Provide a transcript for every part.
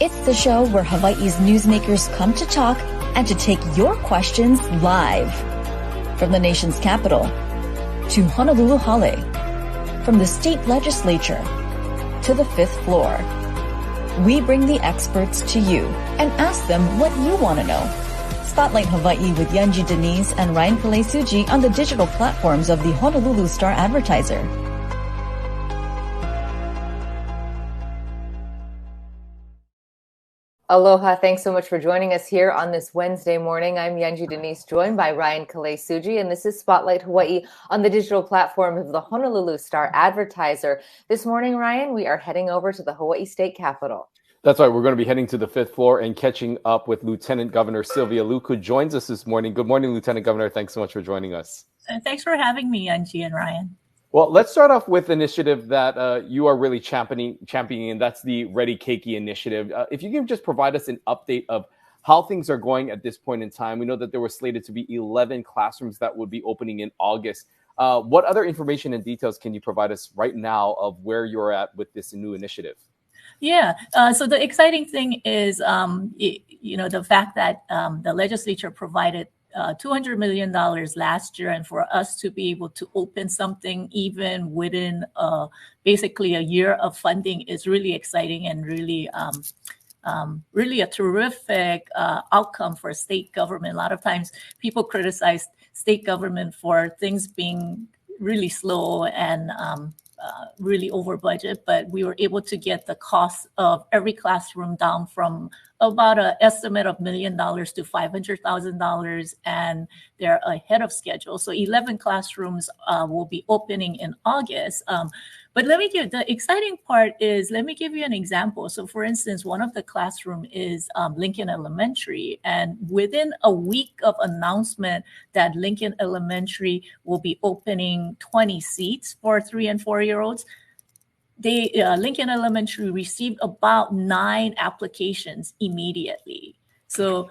It's the show where Hawaii's newsmakers come to talk and to take your questions live. From the nation's capital to Honolulu Hale, from the state legislature to the fifth floor. We bring the experts to you and ask them what you want to know. Spotlight Hawaii with Yanji Denise and Ryan Kalei-Suji on the digital platforms of the Honolulu Star-Advertiser. Aloha, thanks so much for joining us here on this Wednesday morning. I'm Yanji Denise, joined by Ryan Kalei-Suji, and this is Spotlight Hawaii on the digital platform of the Honolulu Star-Advertiser. This morning, Ryan, we are heading over to the Hawaii State Capitol. That's right. We're going to be heading to the fifth floor and catching up with Lieutenant Governor Sylvia Luke, who joins us this morning. Good morning, Lieutenant Governor. Thanks so much for joining us. Thanks for having me, Yanji and Ryan. Well, let's start off with an initiative that you are really championing, and that's the Ready Keiki initiative. If you can just provide us an update of how things are going at this point in time. We know that there were slated to be 11 classrooms that would be opening in August. What other information and details can you provide us right now of where you're at with this new initiative? Yeah. So the exciting thing is, the fact that the legislature provided $200 million last year, and for us to be able to open something even within basically a year of funding is really exciting and really a terrific outcome for state government. A lot of times people criticize state government for things being really slow and really over budget, but we were able to get the cost of every classroom down from about an estimate of $1 million to $500,000, and they're ahead of schedule. So 11 classrooms will be opening in August. But the exciting part is, let me give you an example. So for instance, one of the classroom is Lincoln Elementary. And within a week of announcement that Lincoln Elementary will be opening 20 seats for 3 and 4-year-olds, Lincoln Elementary received about 9 applications immediately. So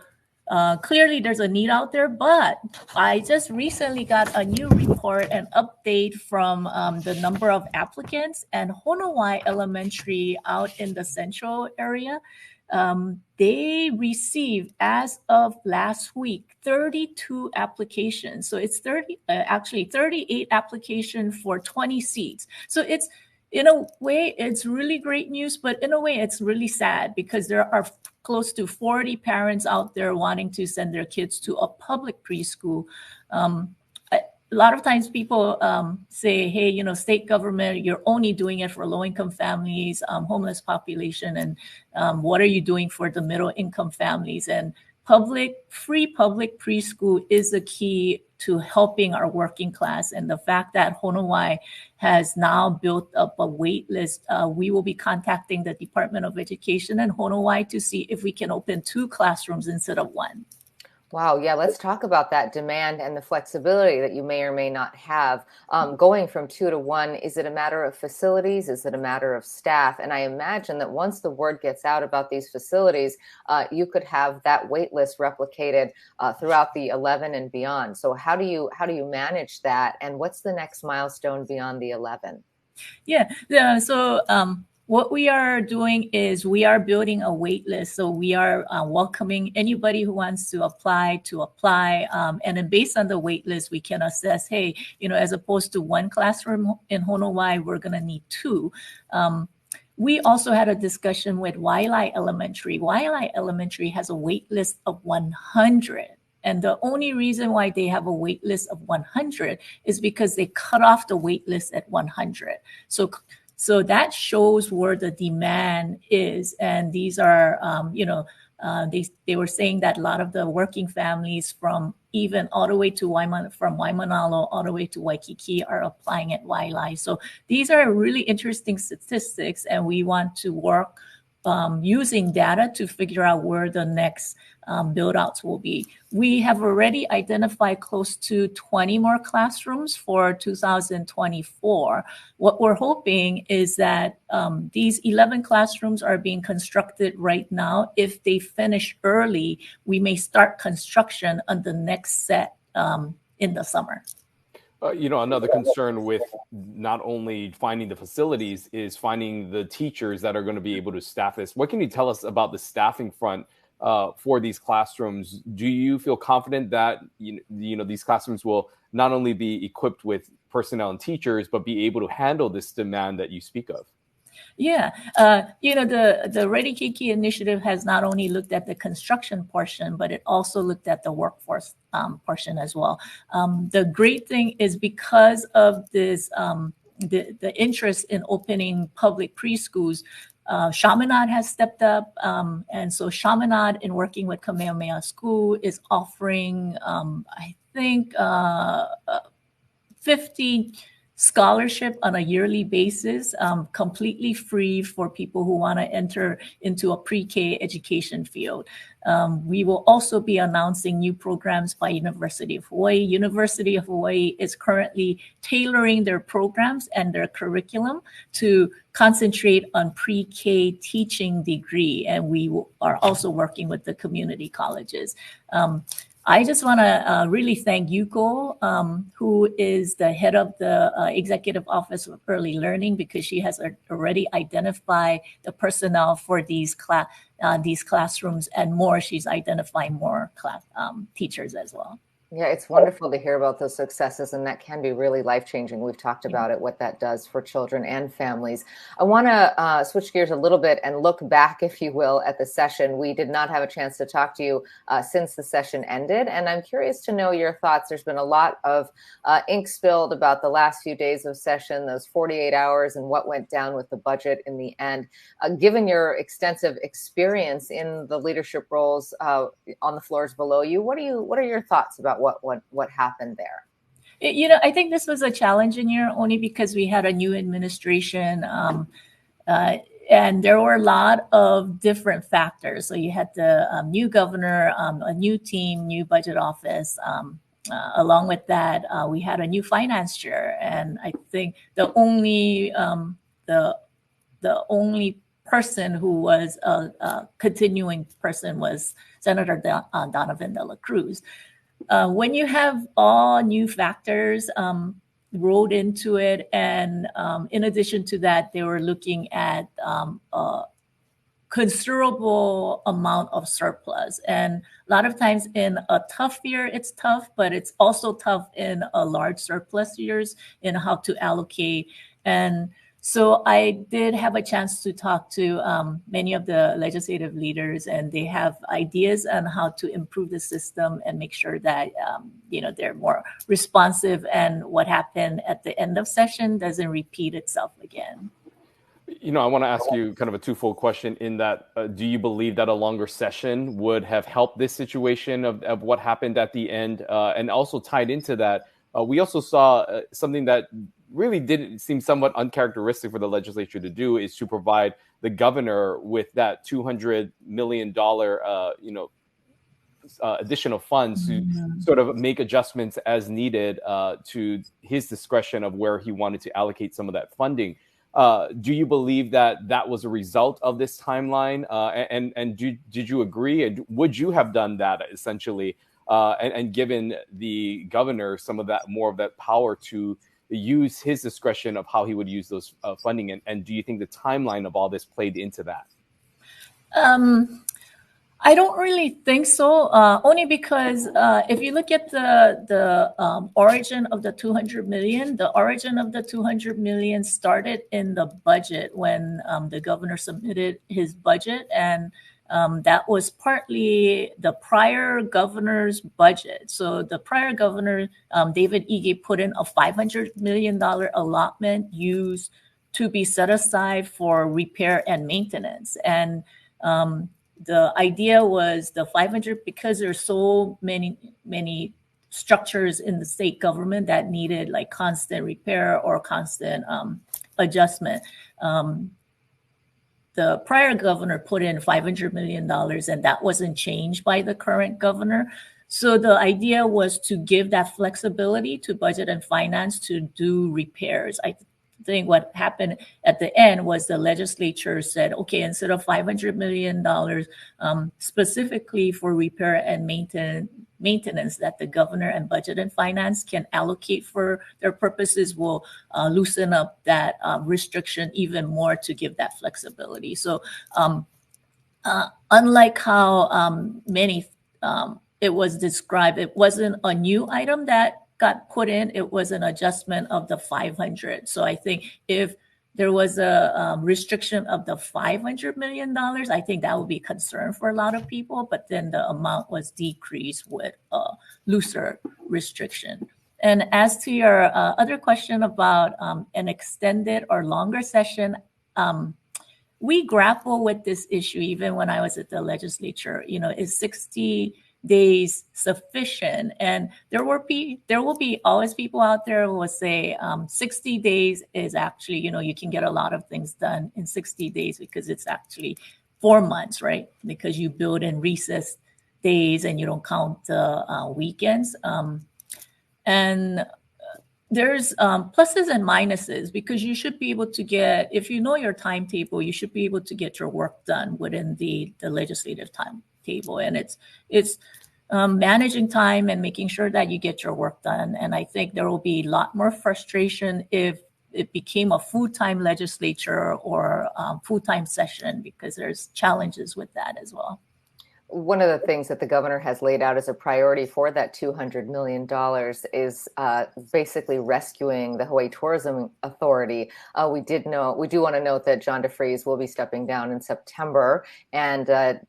clearly there's a need out there, but I just recently got a new report and update from the number of applicants, and Honolulu Elementary out in the central area, they received, as of last week, 32 applications. So it's 38 applications for 20 seats. So it's, in a way, it's really great news, but in a way, it's really sad because there are close to 40 parents out there wanting to send their kids to a public preschool. A lot of times people say, hey, state government, you're only doing it for low-income families, homeless population, and what are you doing for the middle-income families? And free public preschool is the key to helping our working class. And the fact that Honolulu has now built up a wait list, we will be contacting the Department of Education and Honolulu to see if we can open 2 classrooms instead of 1. Wow. Yeah. Let's talk about that demand and the flexibility that you may or may not have going from 2 to 1. Is it a matter of facilities? Is it a matter of staff? And I imagine that once the word gets out about these facilities, you could have that wait list replicated throughout the 11 and beyond. So how do you manage that? And what's the next milestone beyond the 11? Yeah. So what we are doing is we are building a wait list. So we are welcoming anybody who wants to apply. And then based on the wait list, we can assess, hey, as opposed to 1 classroom in Honolulu, we're going to need 2. We also had a discussion with Waialae Elementary. Waialae Elementary has a wait list of 100. And the only reason why they have a wait list of 100 is because they cut off the wait list at 100. So that shows where the demand is. And these are, they were saying that a lot of the working families from even all the way to from Waimanalo all the way to Waikiki are applying at Waialae. So these are really interesting statistics, and we want to work using data to figure out where the next build outs will be. We have already identified close to 20 more classrooms for 2024. What we're hoping is that these 11 classrooms are being constructed right now. If they finish early, we may start construction on the next set in the summer. Another concern with not only finding the facilities is finding the teachers that are going to be able to staff this. What can you tell us about the staffing front for these classrooms? Do you feel confident that these classrooms will not only be equipped with personnel and teachers, but be able to handle this demand that you speak of? Yeah, the Ready Keiki initiative has not only looked at the construction portion, but it also looked at the workforce portion as well. The great thing is because of this, the interest in opening public preschools, Chaminade has stepped up, and so Chaminade, in working with Kamehameha School, is offering, I think, 50 scholarship on a yearly basis, completely free for people who want to enter into a pre-K education field. We will also be announcing new programs by University of Hawaii. University of Hawaii is currently tailoring their programs and their curriculum to concentrate on pre-K teaching degree, and we are also working with the community colleges. I just want to really thank Yuko, who is the head of the Executive Office of Early Learning, because she has already identified the personnel for these classrooms and more. She's identifying more teachers as well. Yeah, it's wonderful to hear about those successes, and that can be really life-changing. We've talked about it, what that does for children and families. I want to switch gears a little bit and look back, if you will, at the session. We did not have a chance to talk to you since the session ended, and I'm curious to know your thoughts. There's been a lot of ink spilled about the last few days of session, those 48 hours, and what went down with the budget in the end. Given your extensive experience in the leadership roles on the floors below you, what are your thoughts about what happened there? I think this was a challenging year only because we had a new administration, and there were a lot of different factors. So you had the new governor, a new team, new budget office. Along with that, we had a new finance chair, and I think the only person who was a continuing person was Senator Donovan De La Cruz. When you have all new factors rolled into it, and in addition to that, they were looking at a considerable amount of surplus. And a lot of times in a tough year, it's tough, but it's also tough in a large surplus years in how to allocate. And so I did have a chance to talk to many of the legislative leaders, and they have ideas on how to improve the system and make sure that they're more responsive, and what happened at the end of session doesn't repeat itself again. I want to ask you kind of a twofold question in that, do you believe that a longer session would have helped this situation of what happened at the end? And also tied into that, we also saw something that really didn't seem somewhat uncharacteristic for the legislature to do, is to provide the governor with that $200 million, additional funds to sort of make adjustments as needed to his discretion of where he wanted to allocate some of that funding. Do you believe that that was a result of this timeline? And did you agree? And would you have done that essentially, and given the governor some of that, more of that power to use his discretion of how he would use those funding? And do you think the timeline of all this played into that? I don't really think so, only because if you look at the origin of the $200 million, the origin of the $200 million started in the budget when the governor submitted his budget, and that was partly the prior governor's budget. So the prior governor, David Ige, put in a $500 million allotment used to be set aside for repair and maintenance. And the idea was the 500, because there's so many structures in the state government that needed like constant repair or constant adjustment. The prior governor put in $500 million, and that wasn't changed by the current governor. So the idea was to give that flexibility to budget and finance to do repairs. I think what happened at the end was the legislature said, okay, instead of $500 million specifically for repair and maintenance that the governor and budget and finance can allocate for their purposes will loosen up that restriction even more to give that flexibility. So unlike how many it was described, it wasn't a new item that got put in. It was an adjustment of the 500. So I think if there was a restriction of the $500 million, I think that would be a concern for a lot of people. But then the amount was decreased with a looser restriction. And as to your other question about an extended or longer session, we grapple with this issue even when I was at the legislature. Is 60 days sufficient? And there will be always people out there who will say 60 days is actually, you can get a lot of things done in 60 days because it's actually 4 months, right? Because you build in recess days and you don't count the weekends. And there's pluses and minuses because you should be able to get, if you know your timetable, you should be able to get your work done within the legislative timetable. And it's managing time and making sure that you get your work done. And I think there will be a lot more frustration if it became a full-time legislature or full-time session because there's challenges with that as well. One of the things that the governor has laid out as a priority for that $200 million is basically rescuing the Hawaii Tourism Authority. We do want to note that John DeFries will be stepping down in September, and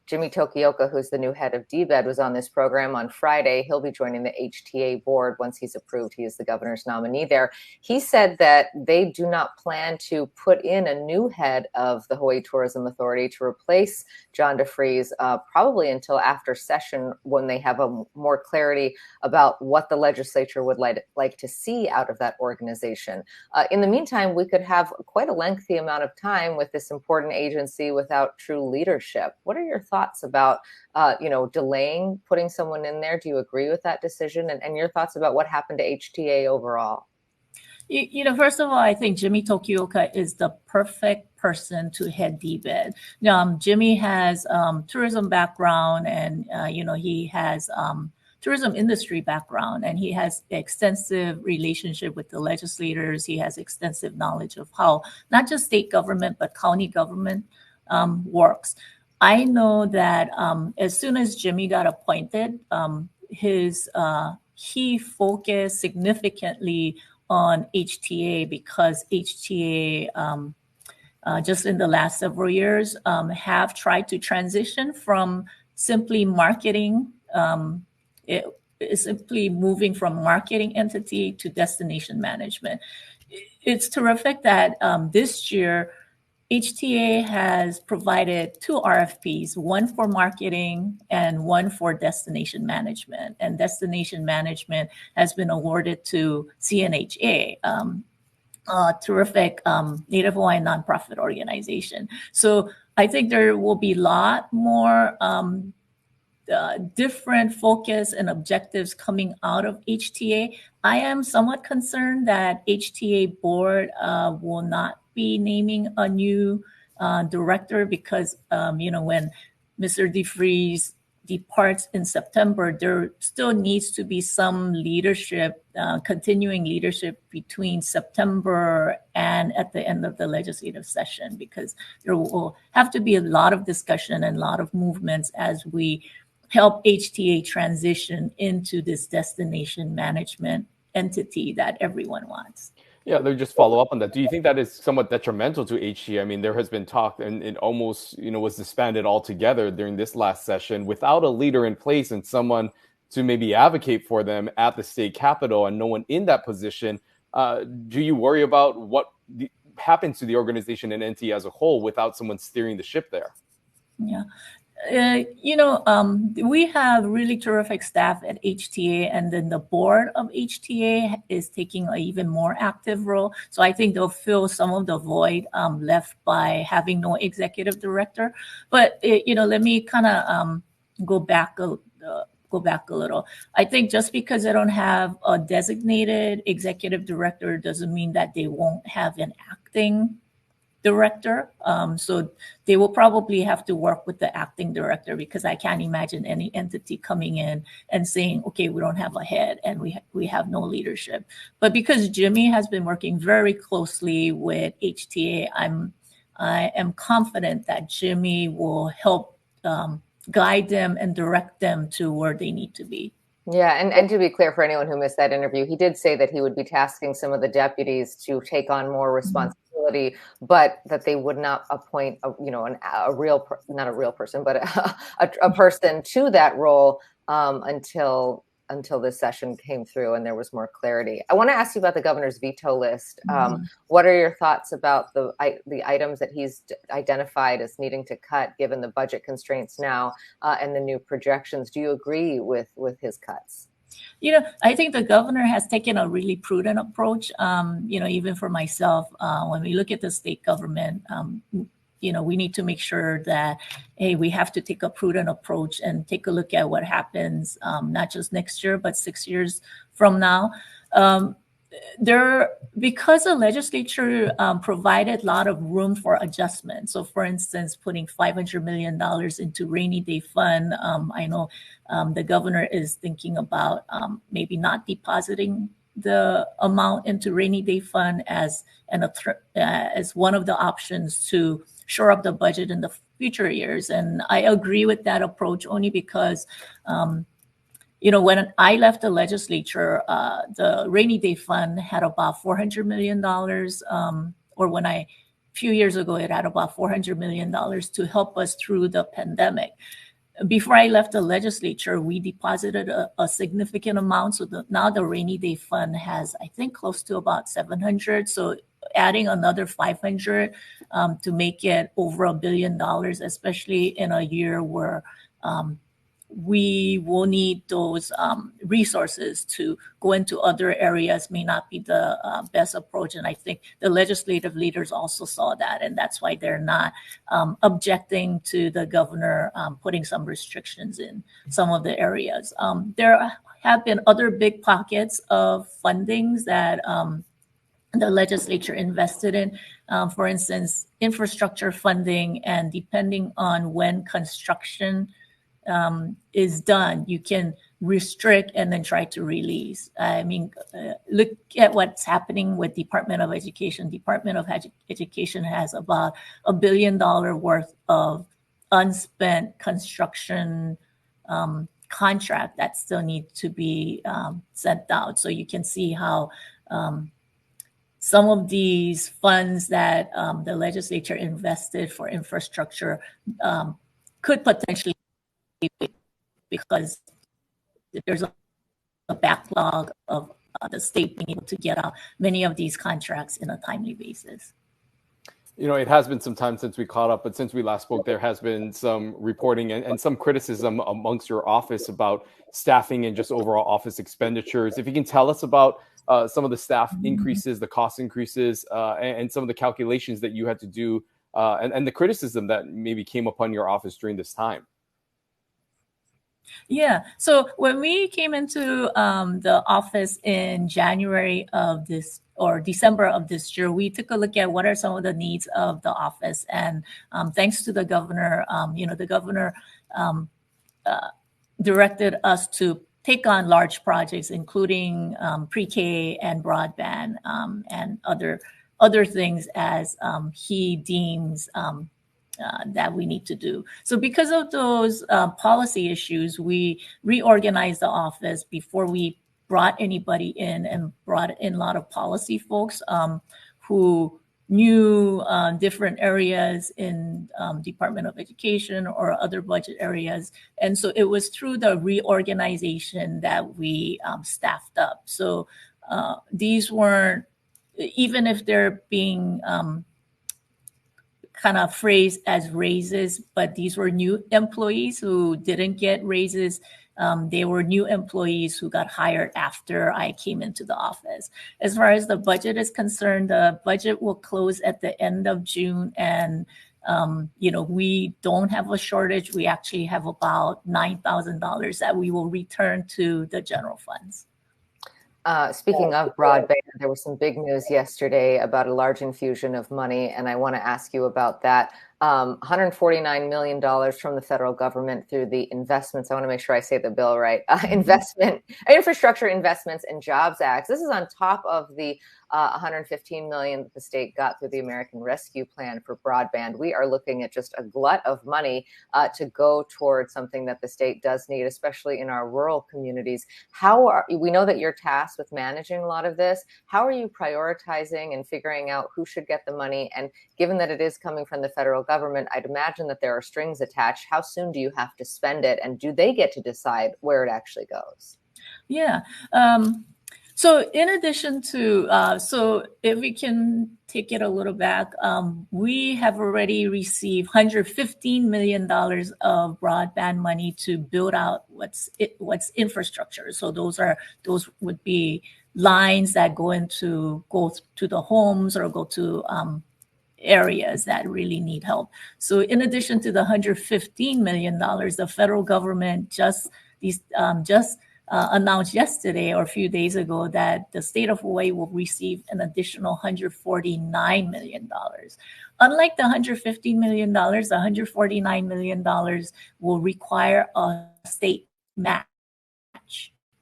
Jimmy Tokioka, who's the new head of DBED, was on this program on Friday. He'll be joining the HTA board once he's approved. He is the governor's nominee there. He said that they do not plan to put in a new head of the Hawaii Tourism Authority to replace John DeFries, probably until after session when they have a more clarity about what the legislature would like to see out of that organization. In the meantime, we could have quite a lengthy amount of time with this important agency without true leadership. What are your thoughts about, delaying putting someone in there? Do you agree with that decision? And your thoughts about what happened to HTA overall? First of all, I think Jimmy Tokioka is the perfect person to head DBED. Jimmy has tourism background and, he has tourism industry background, and he has extensive relationship with the legislators. He has extensive knowledge of how not just state government, but county government works. I know that as soon as Jimmy got appointed, he focused significantly on HTA because HTA just in the last several years have tried to transition from simply marketing, simply moving from marketing entity to destination management. It's terrific that this year HTA has provided 2 RFPs, one for marketing and one for destination management. And destination management has been awarded to CNHA, a terrific Native Hawaiian nonprofit organization. So I think there will be a lot more different focus and objectives coming out of HTA. I am somewhat concerned that HTA board will not be naming a new director because, when Mr. DeFries departs in September, there still needs to be some leadership, continuing leadership between September and at the end of the legislative session, because there will have to be a lot of discussion and a lot of movements as we help HTA transition into this destination management entity that everyone wants. Yeah, let me just follow up on that. Do you think that is somewhat detrimental to HTA? I mean, there has been talk, and it almost, was disbanded altogether during this last session without a leader in place and someone to maybe advocate for them at the state capitol, and no one in that position. Do you worry about what happens to the organization and entity as a whole without someone steering the ship there? Yeah. We have really terrific staff at HTA, and then the board of HTA is taking an even more active role. So I think they'll fill some of the void left by having no executive director. But let me kind of go back a little. I think just because they don't have a designated executive director doesn't mean that they won't have an acting director. So they will probably have to work with the acting director, because I can't imagine any entity coming in and saying, okay, we don't have a head and we have no leadership. But because Jimmy has been working very closely with HTA, I am confident that Jimmy will help guide them and direct them to where they need to be. Yeah, and to be clear for anyone who missed that interview, he did say that he would be tasking some of the deputies to take on more responsibility, but that they would not appoint not a real person, but a person to that role until this session came through and there was more clarity. I want to ask you about the governor's veto list. What are your thoughts about the items that he's identified as needing to cut, given the budget constraints now and the new projections? Do you agree with his cuts? I think the governor has taken a really prudent approach. Even for myself, when we look at the state government, we need to make sure that, hey, we have to take a prudent approach and take a look at what happens, not just next year, but 6 years from now. Because the legislature provided a lot of room for adjustment. So, for instance, putting $500 million into rainy day fund. I know the governor is thinking about maybe not depositing the amount into rainy day fund as one of the options to shore up the budget in the future years. And I agree with that approach only because, when I left the legislature, the rainy day fund had about $400 million, a few years ago, it had about $400 million to help us through the pandemic. Before I left the legislature, we deposited a significant amount. So now the rainy day fund has, I think, close to about 700. So adding another 500 to make it over $1 billion, especially in a year where we will need those resources to go into other areas, may not be the best approach. And I think the legislative leaders also saw that, and that's why they're not objecting to the governor putting some restrictions in some of the areas. There have been other big pockets of fundings that the legislature invested in, for instance, infrastructure funding, and depending on when construction is done, you can restrict and then try to release. Look at what's happening with Department of Education. Department of Education has about $1 billion worth of unspent construction contract that still need to be sent out. So you can see how some of these funds that the legislature invested for infrastructure could potentially, because there's a backlog of the state being able to get out many of these contracts in a timely basis. It has been some time since we caught up, but since we last spoke, there has been some reporting and some criticism amongst your office about staffing and just overall office expenditures. If you can tell us about some of the staff increases, the cost increases, and some of the calculations that you had to do, and the criticism that maybe came upon your office during this time. Yeah. So when we came into the office in January of this or December of this year, we took a look at what are some of the needs of the office. And thanks to the governor, the governor directed us to take on large projects, including pre-K and broadband and other things as he deems that we need to do. So because of those policy issues, we reorganized the office before we brought anybody in, and brought in a lot of policy folks who knew different areas in Department of Education or other budget areas. And so it was through the reorganization that we staffed up. So these weren't, even if they're being kind of phrased as raises, but these were new employees who didn't get raises. They were new employees who got hired after I came into the office. As far as the budget is concerned, the budget will close at the end of June. And, we don't have a shortage. We actually have about $9,000 that we will return to the general funds. Speaking of broadband, There was some big news yesterday about a large infusion of money, and I want to ask you about that. $149 million from the federal government through the investments. I want to make sure I say the bill right. Infrastructure Investments and Jobs Act. This is on top of the $115 million that the state got through the American Rescue Plan for broadband. We are looking at just a glut of money to go towards something that the state does need, especially in our rural communities. We know that you're tasked with managing a lot of this. How are you prioritizing and figuring out who should get the money? And given that it is coming from the federal government, I'd imagine that there are strings attached. How soon do you have to spend it? And do they get to decide where it actually goes? Yeah. So in addition to, so if we can take it a little back, we have already received $115 million of broadband money to build out what's infrastructure. So those would be lines that go to the homes or go to areas that really need help. So in addition to the $115 million, the federal government just announced yesterday or a few days ago that the state of Hawaii will receive an additional $149 million. Unlike the $115 million, the $149 million will require a state match.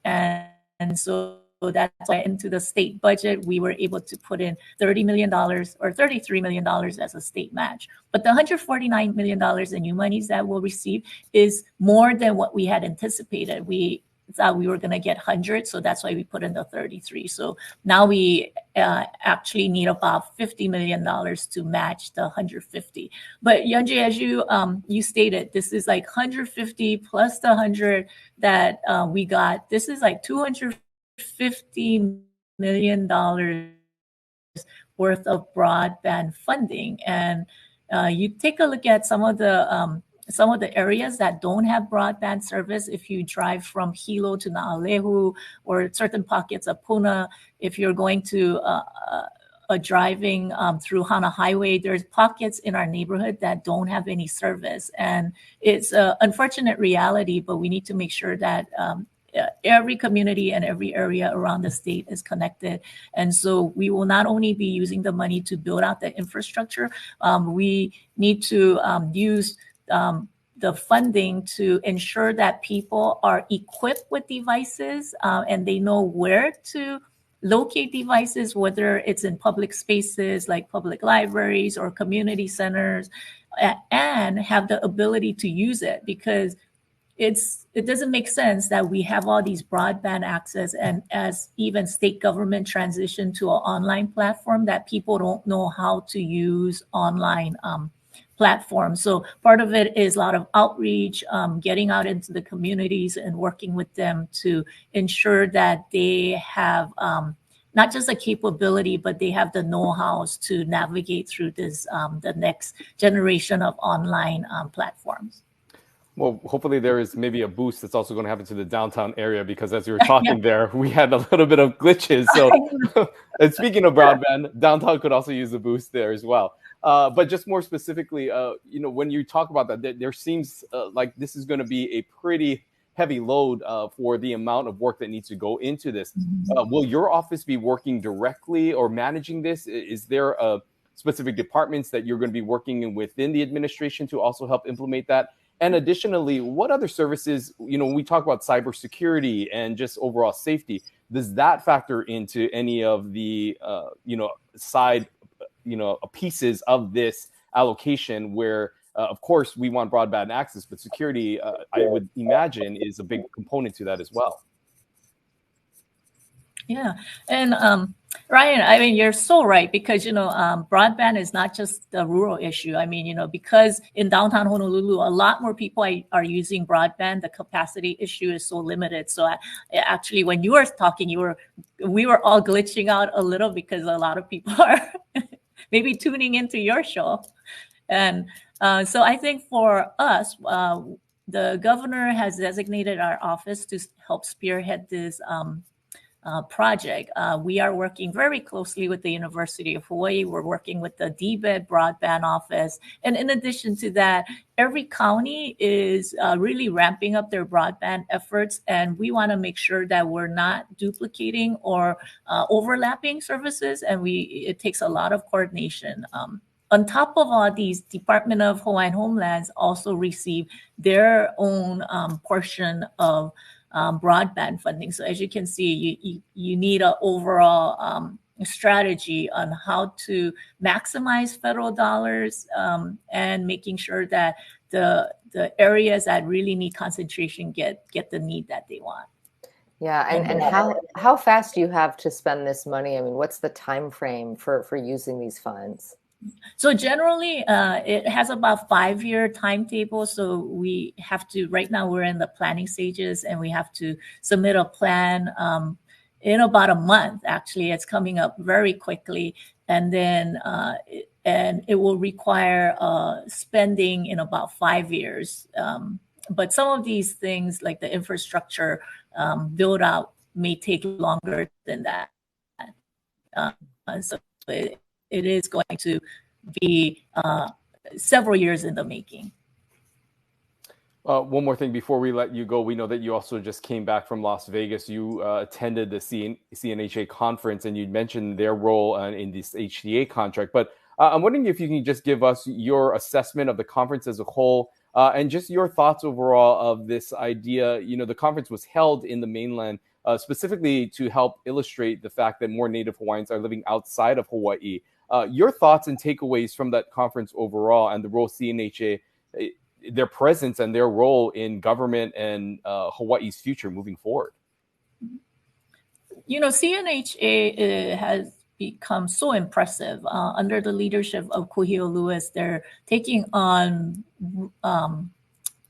And so that's why into the state budget, we were able to put in $30 million or $33 million as a state match. But the $149 million in new monies that we'll receive is more than what we had anticipated. We thought we were going to get 100, so that's why we put in the 33. So now we actually need about $50 million to match the 150. But Yunji, as you stated, this is like 150 plus the 100 that we got. This is like $250 million worth of broadband funding. And you take a look at some of the areas that don't have broadband service. If you drive from Hilo to Naalehu or certain pockets of Puna, if you're going to driving through Hana Highway, there's pockets in our neighborhood that don't have any service. And it's an unfortunate reality, but we need to make sure that every community and every area around the state is connected. And so we will not only be using the money to build out the infrastructure, we need to use the funding to ensure that people are equipped with devices and they know where to locate devices, whether it's in public spaces like public libraries or community centers, and have the ability to use it, because it doesn't make sense that we have all these broadband access, and as even state government transition to an online platform, that people don't know how to use online platforms. So part of it is a lot of outreach, getting out into the communities and working with them to ensure that they have not just the capability, but they have the know-hows to navigate through this, the next generation of online platforms. Well, hopefully there is maybe a boost that's also going to happen to the downtown area, because as you were talking there, we had a little bit of glitches. So, and speaking of broadband, downtown could also use a boost there as well. But just more specifically, when you talk about that, there seems like this is going to be a pretty heavy load for the amount of work that needs to go into this. Will your office be working directly or managing this? Is there specific departments that you're going to be working in within the administration to also help implement that? And additionally, what other services, when we talk about cybersecurity and just overall safety, does that factor into any of the, side, pieces of this allocation where, of course, we want broadband access, but security, I would imagine, is a big component to that as well. Yeah. And Ryan, I mean, you're so right, because, broadband is not just the rural issue. I mean, because in downtown Honolulu, a lot more people are using broadband. The capacity issue is so limited. So actually, when you were talking, we were all glitching out a little because a lot of people are maybe tuning into your show. And so I think for us, the governor has designated our office to help spearhead this project. We are working very closely with the University of Hawaii. We're working with the DBED broadband office. And in addition to that, every county is really ramping up their broadband efforts. And we want to make sure that we're not duplicating or overlapping services. And it takes a lot of coordination. On top of all these, Department of Hawaiian Homelands also receive their own portion of broadband funding. So as you can see, you need an overall strategy on how to maximize federal dollars and making sure that the areas that really need concentration get the need that they want. Yeah, and how fast do you have to spend this money? I mean, what's the time frame for using these funds? So generally, it has about 5-year timetable. So we have to, right now we're in the planning stages and we have to submit a plan in about a month. Actually, it's coming up very quickly. And then it will require spending in about 5 years. But some of these things like the infrastructure build out may take longer than that. So it is going to be several years in the making. One more thing before we let you go. We know that you also just came back from Las Vegas. You attended the CNHA conference, and you mentioned their role in this HTA contract. But I'm wondering if you can just give us your assessment of the conference as a whole, and just your thoughts overall of this idea. You know, the conference was held in the mainland specifically to help illustrate the fact that more Native Hawaiians are living outside of Hawaii. Your thoughts and takeaways from that conference overall, and the role CNHA, their presence and their role in government and Hawaii's future moving forward. You know, CNHA has become so impressive under the leadership of Kuhio Lewis. They're taking on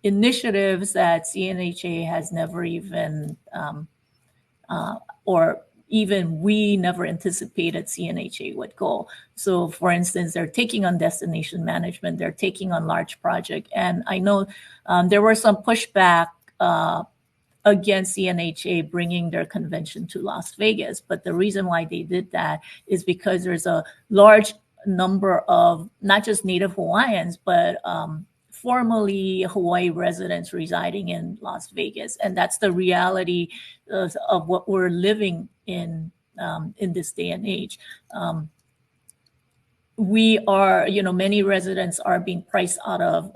initiatives that CNHA has never even or even we never anticipated CNHA would go. So for instance, they're taking on destination management, they're taking on large project. And I know there were some pushback against CNHA bringing their convention to Las Vegas. But the reason why they did that is because there's a large number of not just Native Hawaiians, but formerly Hawaii residents residing in Las Vegas. And that's the reality of what we're living in this day and age. We are, you know, many residents are being priced out of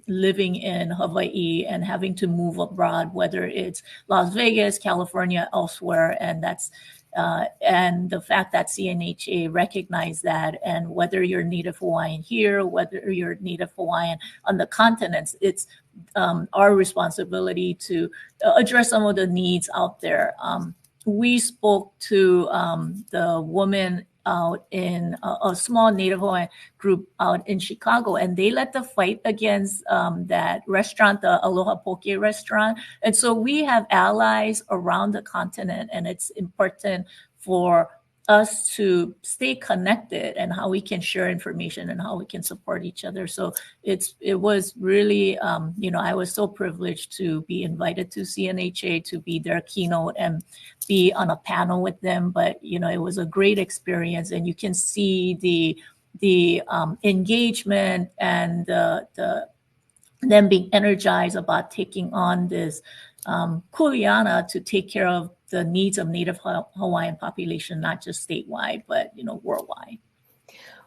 living in Hawaii and having to move abroad, whether it's Las Vegas, California, elsewhere. And that's and the fact that CNHA recognized that, and whether you're Native Hawaiian here, whether you're Native Hawaiian on the continents, it's our responsibility to address some of the needs out there. We spoke to the woman out in a small Native Hawaiian group out in Chicago, and they led the fight against that restaurant, the Aloha Poke restaurant. And so we have allies around the continent, and it's important for us to stay connected and how we can share information and how we can support each other. So it was really, you know, I was so privileged to be invited to CNHA to be their keynote and be on a panel with them. But, you know, it was a great experience, and you can see the engagement and them being energized about taking on this kuleana to take care of the needs of Native Hawaiian population, not just statewide, but, you know, worldwide.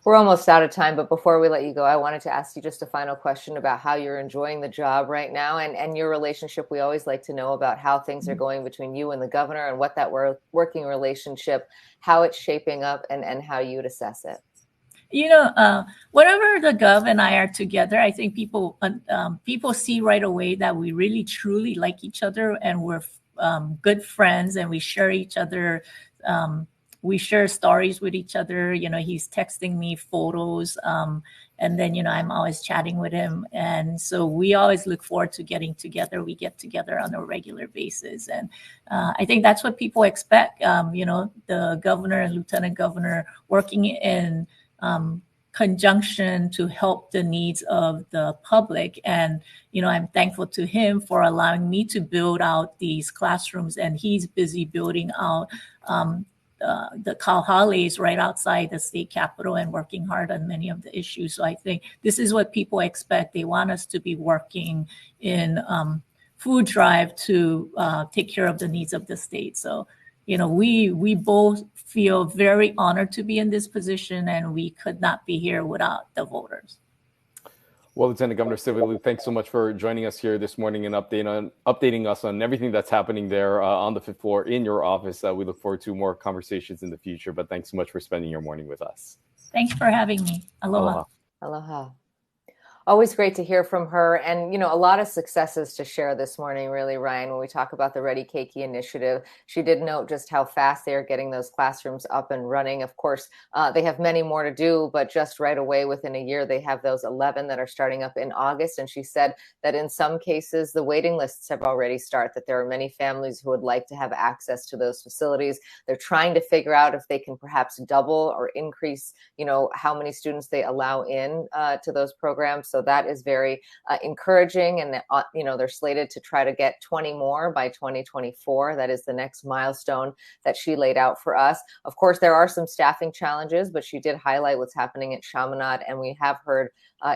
We're almost out of time, but before we let you go, I wanted to ask you just a final question about how you're enjoying the job right now and your relationship. We always like to know about how things are going between you and the governor, and what that working relationship, how it's shaping up, and how you would assess it. You know, whenever the Gov and I are together, I think people see right away that we really truly like each other, and we're good friends, and we share each other. We share stories with each other. You know, he's texting me photos, and then, you know, I'm always chatting with him. And so we always look forward to getting together. We get together on a regular basis. And I think that's what people expect. You know, the governor and lieutenant governor working in conjunction to help the needs of the public. And, I'm thankful to him for allowing me to build out these classrooms, and he's busy building out the Kalahales right outside the state capitol and working hard on many of the issues. So I think this is what people expect. They want us to be working in food drive to take care of the needs of the state. So, we both feel very honored to be in this position, and we could not be here without the voters. Well, Lieutenant Governor Sylvia Luke, thanks so much for joining us here this morning and updating us on everything that's happening there on the 5th floor in your office. We look forward to more conversations in the future, but thanks so much for spending your morning with us. Thanks for having me. Aloha. Aloha. Always great to hear from her, and a lot of successes to share this morning, really, Ryan. When we talk about the Ready Keiki initiative, she did note just how fast they are getting those classrooms up and running. Of course, they have many more to do, but just right away within a year, they have those 11 that are starting up in August. And she said that in some cases, the waiting lists have already started, that there are many families who would like to have access to those facilities. They're trying to figure out if they can perhaps double or increase, how many students they allow in to those programs. So that is very encouraging. And, they're slated to try to get 20 more by 2024. That is the next milestone that she laid out for us. Of course, there are some staffing challenges, but she did highlight what's happening at Chaminade. And we have heard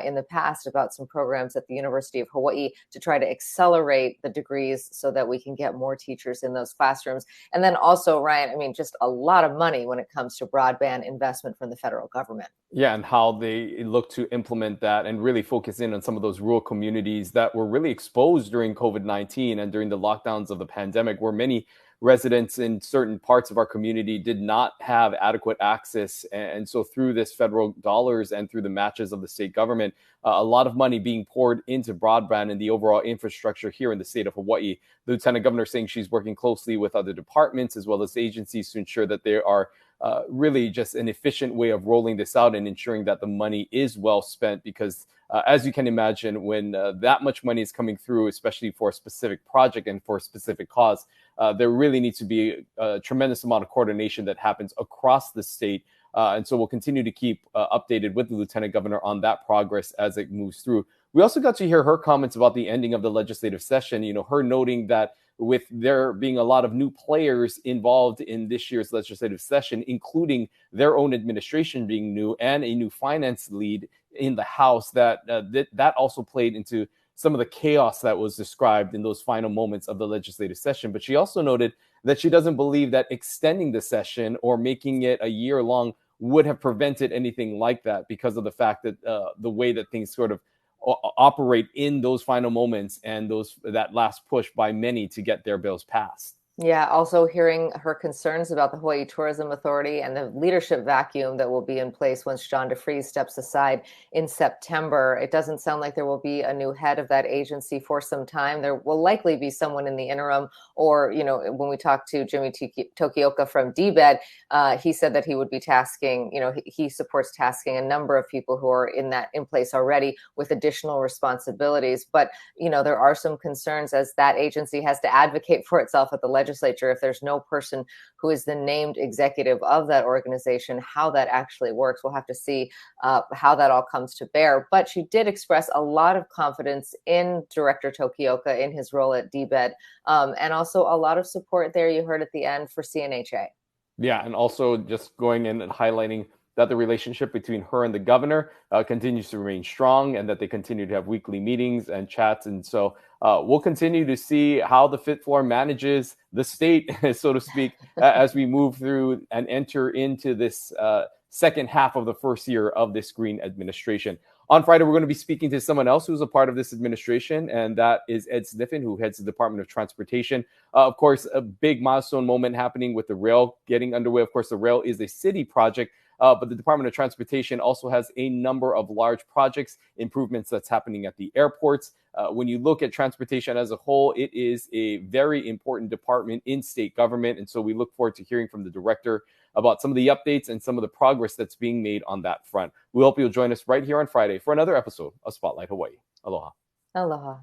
in the past about some programs at the University of Hawaii to try to accelerate the degrees so that we can get more teachers in those classrooms. And then also, Ryan, just a lot of money when it comes to broadband investment from the federal government. Yeah, and how they look to implement that and really focus in on some of those rural communities that were really exposed during COVID-19 and during the lockdowns of the pandemic, where many residents in certain parts of our community did not have adequate access. And so through this federal dollars and through the matches of the state government, a lot of money being poured into broadband and the overall infrastructure here in the state of Hawaii. The Lieutenant Governor saying she's working closely with other departments as well as agencies to ensure that there are really just an efficient way of rolling this out and ensuring that the money is well spent, because as you can imagine, when that much money is coming through, especially for a specific project and for a specific cause, there really needs to be a tremendous amount of coordination that happens across the state. And so we'll continue to keep updated with the Lieutenant Governor on that progress as it moves through. We also got to hear her comments about the ending of the legislative session, her noting that with there being a lot of new players involved in this year's legislative session, including their own administration being new and a new finance lead in the House, that also played into some of the chaos that was described in those final moments of the legislative session. But she also noted that she doesn't believe that extending the session or making it a year long would have prevented anything like that, because of the fact that the way that things sort of operate in those final moments and that last push by many to get their bills passed. Yeah, also hearing her concerns about the Hawaii Tourism Authority and the leadership vacuum that will be in place once John DeFries steps aside in September. It doesn't sound like there will be a new head of that agency for some time. There will likely be someone in the interim, or, when we talked to Jimmy Tokioka from DBED, he said that he would be tasking, he supports tasking a number of people who are in place already with additional responsibilities. But, there are some concerns as that agency has to advocate for itself at the legislature. If there's no person who is the named executive of that organization, how that actually works. We'll have to see how that all comes to bear. But she did express a lot of confidence in Director Tokioka in his role at DBED, and also a lot of support there, you heard at the end, for CNHA. Yeah, and also just going in and highlighting that the relationship between her and the governor continues to remain strong, and that they continue to have weekly meetings and chats. And so we'll continue to see how the 5th floor manages the state, so to speak, as we move through and enter into this second half of the first year of this Green administration. On Friday, we're going to be speaking to someone else who's a part of this administration, and that is Ed Sniffen, who heads the Department of Transportation. Of course, a big milestone moment happening with the rail getting underway. Of course, the rail is a city project, but the Department of Transportation also has a number of large projects, improvements that's happening at the airports. When you look at transportation as a whole, it is a very important department in state government. And so we look forward to hearing from the director about some of the updates and some of the progress that's being made on that front. We hope you'll join us right here on Friday for another episode of Spotlight Hawaii. Aloha. Aloha.